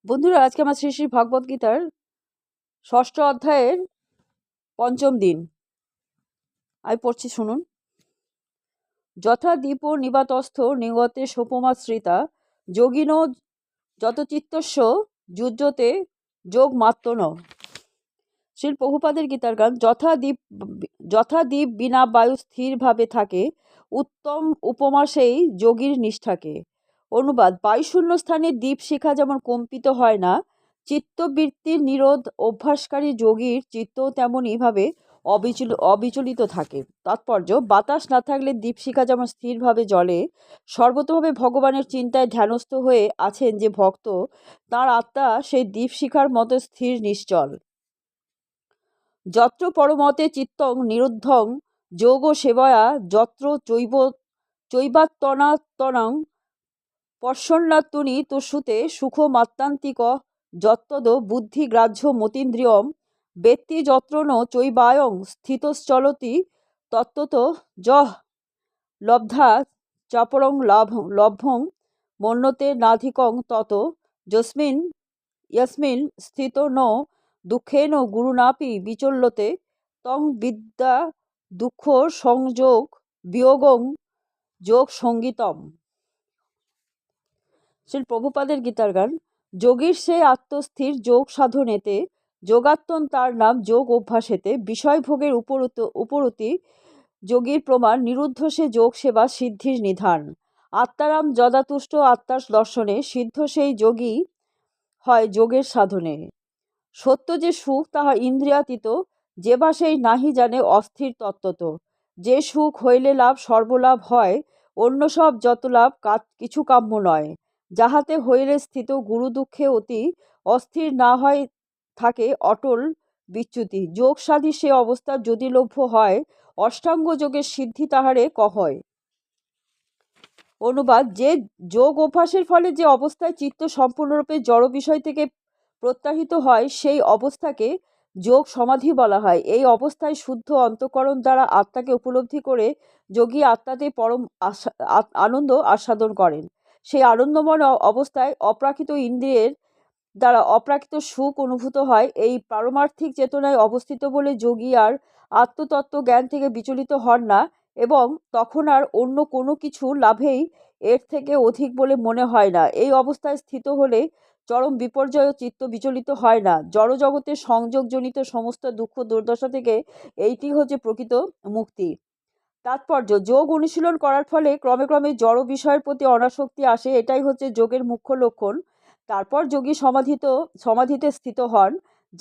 বন্ধুরা, আজকে আমার শ্রী শ্রী ভাগবত গীতার ষষ্ঠ অধ্যায়ের পঞ্চম দিন। আমি পড়ছি, শুনুন। যথা দীপ নিবাতস্থ নিগতে সোপমাশ্রিতা যোগিন যত চিত্তস্য যুজ্যতে যোগ মাত্তন। শ্রী প্রভুপাদের গীতার গান। যথা দ্বীপ বিনা বায়ু স্থিরভাবে থাকে, উত্তম উপমা সেই যোগীর নিষ্ঠাকে। অনুবাদ। বায়ুশূন্য স্থানে দ্বীপ শিখা যেমন কম্পিত হয় না, চিত্তবৃত্তির নিরোধ অভ্যাসকারী যোগীর চিত্ত তেমনইভাবে অবিচলিত থাকে। তাৎপর্য। বাতাস না থাকলে দীপশিখা যেমন স্থিরভাবে জ্বলে, সর্বতভাবে ভগবানের চিন্তায় ধ্যানস্থ হয়ে আছেন যে ভক্ত, তার আত্মা সেই দীপশিখার মতো স্থির নিশ্চল। যত্র পরমতে চিত্তং নিরুদ্ধং যোগ সেবয়া যত্র চৈবাত্তনাত্তনং পশ্যন্নাত্তুনি তুষুতে সুখমাত্মান্তিক যত্তদ বুদ্ধিগ্রাহ্য মতীন্দ্রিয়ম বেত্তি যত্র ন চৈবায়ং স্থিতশ্চলতি তত্ত্বত যহ লব্ধা চাপরং লভ্যং মন্যতে নাধিকং তত যস্মিন স্থিত ন দুঃখেন গুরুনাপি বিচল্যতে তং বিদ্যা দুঃখ সংযোগ বিয়োগং যোগ সঙ্গীতম। শ্রী প্রভুপাদের গীতার গান। যোগীর সে আত্মস্থির যোগ সাধনেতে, যোগাত্মন তার নাম যোগ অভ্যাসেতে, বিষয় ভোগের উপরতি যোগীর প্রমাণ, নিরুদ্ধ সে যোগ সেবা সিদ্ধির নিধান। আত্মারাম যদাতুষ্ট আত্মার দর্শনে, সিদ্ধ সেই যোগী হয় যোগের সাধনে। সত্য যে সুখ তাহা ইন্দ্রিয়াতীত, যে বা সেই নাহি জানে অস্থির তত্ত্বত। যে সুখ হইলে লাভ সর্বলাভ হয়, অন্য সব যত লাভ কিছু কাম্য নয়। যাহাতে হইলে স্থিত গুরু দুঃখে অতি, অস্থির না হয় থাকে অটল বিচ্যুতি। যোগ সাধি সে অবস্থা যদি লভ্য হয়, অষ্টাঙ্গ যোগের সিদ্ধি তাহারে কহয়। অনুবাদ। যে যোগ অভ্যাসের ফলে যে অবস্থায় চিত্ত সম্পূর্ণরূপে জড় বিষয় থেকে প্রত্যাহিত হয়, সেই অবস্থাকে যোগ সমাধি বলা হয়। এই অবস্থায় শুদ্ধ অন্তঃকরণ দ্বারা আত্মাকে উপলব্ধি করে যোগী আত্মাতে পরম আনন্দ আস্বাদন করেন। সেই আনন্দময় অবস্থায় অপ্রাকৃত ইন্দ্রিয়ের দ্বারা অপ্রাকৃত সুখ অনুভূত হয়। এই পারমার্থিক চেতনায় অবস্থিত বলে যোগী আর আত্মতত্ত্ব জ্ঞান থেকে বিচলিত হন না, এবং তখন আর অন্য কোনো কিছু লাভেই এর থেকে অধিক বলে মনে হয় না। এই অবস্থায় স্থিত হলে চরম বিপর্যয় চিত্ত বিচলিত হয় না। জড়জগতের সংযোগজনিত সমস্ত দুঃখ দুর্দশা থেকে এইটি হচ্ছে প্রকৃত মুক্তি। তাৎপর্য। যোগ অনুশীলন করার ফলে ক্রমে ক্রমে জড় বিষয়ের প্রতি অনাসক্তি আসে, এটাই হচ্ছে যোগের মুখ্য লক্ষণ। তারপর যোগী সমাধিতে স্থিত হন,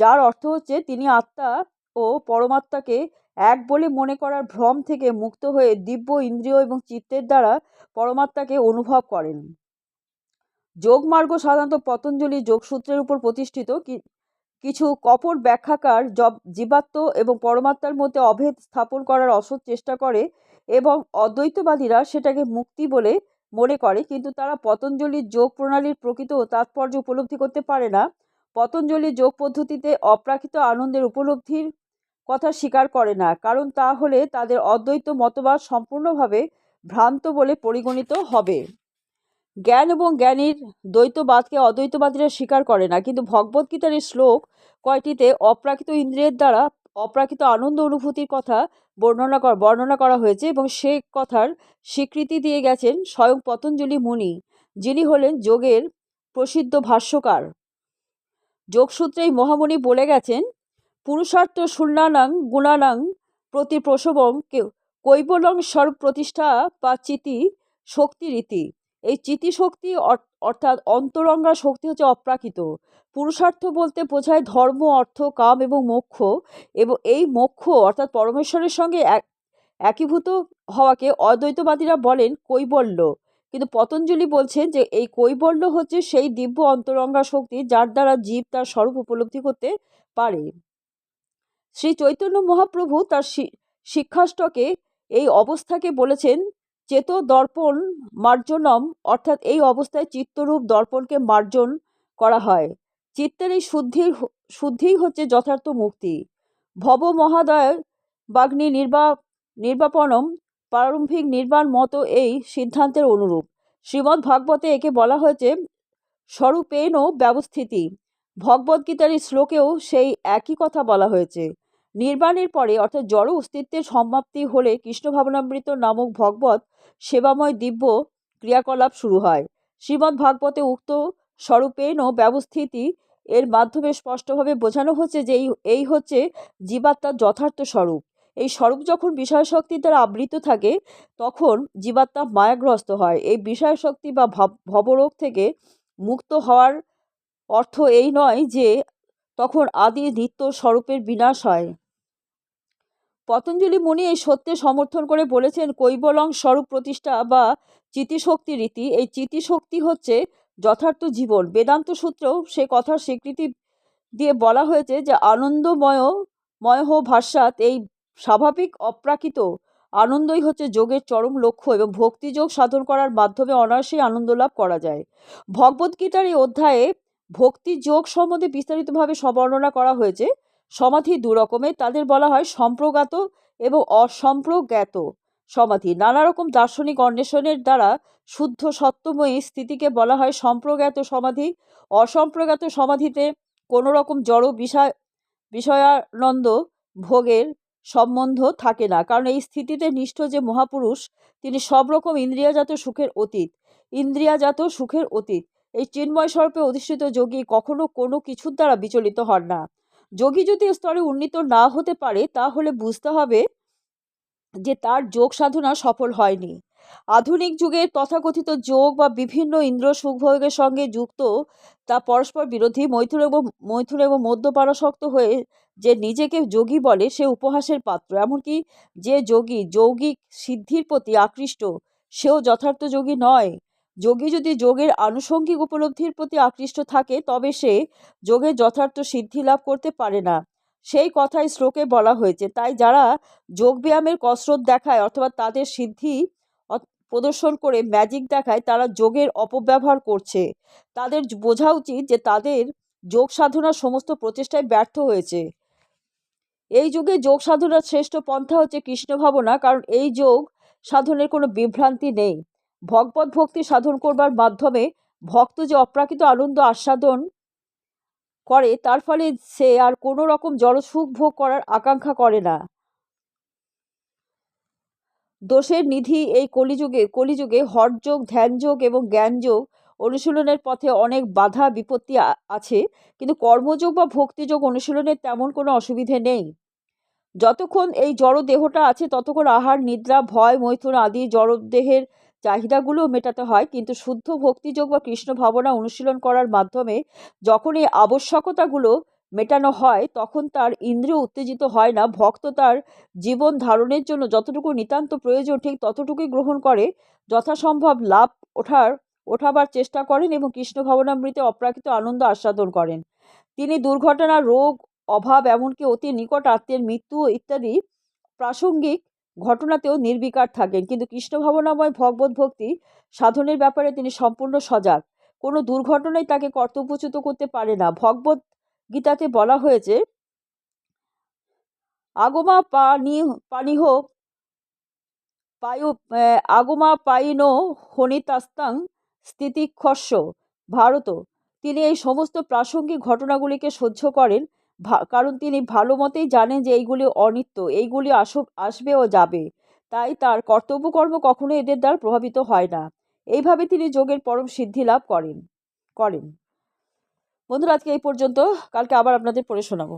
যার অর্থ হচ্ছে তিনি আত্মা ও পরমাত্মাকে এক বলে মনে করার ভ্রম থেকে মুক্ত হয়ে দিব্য ইন্দ্রিয় এবং চিত্তের দ্বারা পরমাত্মাকে অনুভব করেন। যোগমার্গ সাধারণত পতঞ্জলি যোগসূত্রের উপর প্রতিষ্ঠিত। কিছু কপট ব্যাখ্যাকার জীবাত্ম এবং পরমাত্মার মধ্যে অভেদ স্থাপন করার অসৎ চেষ্টা করে, এবং অদ্বৈতবাদীরা সেটাকে মুক্তি বলে মনে করে, কিন্তু তারা পতঞ্জলির যোগ প্রণালীর প্রকৃত তাৎপর্য উপলব্ধি করতে পারে না। পতঞ্জলির যোগ পদ্ধতিতে অপ্রাকৃত আনন্দের উপলব্ধির কথা স্বীকার করে না, কারণ তা হলে তাদের অদ্বৈত মতবাদ সম্পূর্ণভাবে ভ্রান্ত বলে পরিগণিত হবে। জ্ঞান এবং জ্ঞানীর দ্বৈতবাদকে অদ্বৈতবাদীরা স্বীকার করে না, কিন্তু ভগবদ্গীতার এই শ্লোক কয়টিতে অপ্রাকৃত ইন্দ্রিয়ের দ্বারা অপ্রাকৃত আনন্দ অনুভূতির কথা বর্ণনা করা হয়েছে, এবং সে কথার স্বীকৃতি দিয়ে গেছেন স্বয়ং পতঞ্জলি মুনি, যিনি হলেন যোগের প্রসিদ্ধ ভাষ্যকার। যোগসূত্রেই মহামুনি বলে গেছেন, পুরুষার্থ শূন্যানাং গুণানাং প্রতি প্রসবং কৈবলং স্বরূপ প্রতিষ্ঠা বা চিতি শক্তি রীতি। এই চিতি শক্তি অর্থাৎ অন্তরঙ্গা শক্তি হচ্ছে অপ্রাকৃত। পুরুষার্থ বলতে বোঝায় ধর্ম, অর্থ, কাম এবং মোক্ষ, এবং এই মোক্ষ অর্থাৎ পরমেশ্বরের সঙ্গে একীভূত হওয়াকে অদ্বৈতবাদীরা বলেন কৈবল্য, কিন্তু পতঞ্জলি বলছেন যে এই কৈবল্য হচ্ছে সেই দিব্য অন্তরঙ্গা শক্তি যার দ্বারা জীব তার স্বরূপ উপলব্ধি করতে পারে। শ্রী চৈতন্য মহাপ্রভু তার শিক্ষাষ্টকে এই অবস্থাকে বলেছেন চেত দর্পণ মার্জনম, অর্থাৎ এই অবস্থায় চিত্তরূপ দর্পণকে মার্জন করা হয়। চিত্তের এই শুদ্ধিই হচ্ছে যথার্থ মুক্তি। ভব মহাদয় বাগ্নি নির্বাপনম প্রারম্ভিক নির্বাণ মতো এই সিদ্ধান্তের অনুরূপ। শ্রীমদ্ ভাগবতে একে বলা হয়েছে স্বরূপেণ ব্যবস্থিতি। ভগবদ্গীতার এই শ্লোকেও সেই একই কথা বলা হয়েছে। নির্বাণের পরে অর্থাৎ জড় অস্তিত্বের সমাপ্তি হলে কৃষ্ণ ভাবনামৃত নামক ভগবত সেবাময় দিব্য ক্রিয়াকলাপ শুরু হয়। শ্রীমদ্ ভাগবতে উক্ত স্বরূপেণ ব্যবস্থিতি এর মাধ্যমে স্পষ্টভাবে বোঝানো হচ্ছে যে এই হচ্ছে জীবাত্মার যথার্থ স্বরূপ। এই স্বরূপ যখন বিষয় শক্তি দ্বারা আবৃত থাকে তখন জীবাত্মা মায়াগ্রস্ত হয়। এই বিষয় শক্তি বা ভবরোগ থেকে মুক্ত হওয়ার অর্থ এই নয় যে তখন আদি নিত্য স্বরূপের বিনাশ হয়। পতঞ্জলি মুনি এই সত্যে সমর্থন করে বলেছেন, কৈবলং স্বরূপ প্রতিষ্ঠা বা চিতিশক্তি রীতি। এই চিতিশক্তি হচ্ছে যথার্থ জীবন। বেদান্ত সূত্রেও সে কথার স্বীকৃতি দিয়ে বলা হয়েছে যে আনন্দময় ভাষ্যাৎ, এই স্বাভাবিক অপ্রাকৃত আনন্দই হচ্ছে যোগের চরম লক্ষ্য এবং ভক্তিযোগ সাধন করার মাধ্যমে অনায়াসেই আনন্দ লাভ করা যায়। ভগবদ্গীতার এই অধ্যায়ে ভক্তি যোগ সম্বন্ধে বিস্তারিতভাবে বর্ণনা করা হয়েছে। সমাধি দু রকমের, তাদের বলা হয় সম্প্রজ্ঞাত এবং অসম্প্রজ্ঞাত সমাধি। নানা রকম দার্শনিক অন্বেষণের দ্বারা শুদ্ধ সত্যময়ী স্থিতিকে বলা হয় সম্প্রজ্ঞাত সমাধি। অসম্প্রজ্ঞাত সমাধিতে কোনো রকম জড় বিষয়ানন্দ ভোগের সম্বন্ধ থাকে না, কারণ এই স্থিতিতে নিষ্ঠ যে মহাপুরুষ তিনি সব রকম ইন্দ্রিয়াজাত সুখের অতীত। এই চিন্ময় স্বরূপে অধিষ্ঠিত যোগী কখনো কোনো কিছুর দ্বারা বিচলিত হন না। যোগী যদি স্তরে উন্নীত না হতে পারে তাহলে বুঝতে হবে যে তার যোগ সাধনা সফল হয়নি। আধুনিক যুগের তথাকথিত যোগ বা বিভিন্ন ইন্দ্র সুখভোগের সঙ্গে যুক্ত তা পরস্পর বিরোধী। মৈথুন এবং মদ্যপানাসক্ত হয়ে যে নিজেকে যোগী বলে সে উপহাসের পাত্র। এমনকি যে যোগী যৌগিক সিদ্ধির প্রতি আকৃষ্ট সেও যথার্থ যোগী নয়। যোগী যদি যোগের আনুষঙ্গিক উপলব্ধির প্রতি আকৃষ্ট থাকে তবে সে যোগের যথার্থ সিদ্ধি লাভ করতে পারে না। সেই কথাই শ্লোকে বলা হয়েছে। তাই যারা যোগব্যায়ামের কসরত দেখায় অথবা তাদের সিদ্ধি প্রদর্শন করে ম্যাজিক দেখায় তারা যোগের অপব্যবহার করছে। তাদের বোঝা উচিত যে তাদের যোগ সাধনার সমস্ত প্রচেষ্টায় ব্যর্থ হয়েছে। এই যুগে যোগ সাধনার শ্রেষ্ঠ পন্থা হচ্ছে কৃষ্ণ ভাবনা, কারণ এই যোগ সাধনের কোনো বিভ্রান্তি নেই। ভগবত ভক্তি সাধন করবার মাধ্যমে ভক্ত যে অপ্রাকৃত আনন্দ আস্বাদন করে তার ফলে সে আর কোনো রকম জড়সুখ ভোগ করার আকাঙ্ক্ষা করে না। দোষের নিধি এই কলিযুগে হঠযোগ, ধ্যানযোগ এবং জ্ঞানযোগ অনুশীলনের পথে অনেক বাধা বিপত্তি আছে, কিন্তু কর্মযোগ বা ভক্তিযোগ অনুশীলনের তেমন কোনো অসুবিধে নেই। যতক্ষণ এই জড় দেহটা আছে ততক্ষণ আহার, নিদ্রা, ভয়, মৈথুন আদি জড় দেহের চাহিদাগুলো মেটাতে হয়, কিন্তু শুদ্ধ ভক্তিযোগ বা কৃষ্ণ ভাবনা অনুশীলন করার মাধ্যমে যখন এই আবশ্যকতাগুলো মেটানো হয় তখন তার ইন্দ্রিয় উত্তেজিত হয় না। ভক্ত তার জীবন ধারণের জন্য যতটুকু নিতান্ত প্রয়োজন ঠিক ততটুকুই গ্রহণ করে যথাসম্ভব লাভ ওঠাবার চেষ্টা করেন এবং কৃষ্ণ ভাবনামৃতে অপ্রাকৃত আনন্দ আস্বাদন করেন। তিনি দুর্ঘটনা, রোগ, অভাব, এমনকি অতি নিকট আত্মীয়ের মৃত্যু ইত্যাদি প্রাসঙ্গিক ঘটনাতেও নির্বিকার থাকেন, কিন্তু কৃষ্ণ ভাবনাময় ভগবত ভক্তি সাধনের ব্যাপারে তিনি সম্পূর্ণ সজাগ। কোনো দুর্ঘটনাই তাকে কর্তব্যচ্যুত করতে পারে না। ভগবত গীতাতে বলা হয়েছে, আগমা পায়িনো হনিতাস্তাং স্থিতিক্ষস্য ভারত। তিনি এই সমস্ত প্রাসঙ্গিক ঘটনাগুলিকে সহ্য করেন, কারণ তিনি ভালো মতেই জানেন যে এইগুলি অনিত্য, এইগুলি আসবে ও যাবে। তাই তার কর্তব্যকর্ম কখনো এদের দ্বারা প্রভাবিত হয় না। এইভাবে তিনি যোগের পরম সিদ্ধি লাভ করেন। বন্ধুরা, আজকে এই পর্যন্ত। কালকে আবার আপনাদের পড়ে শোনাবো।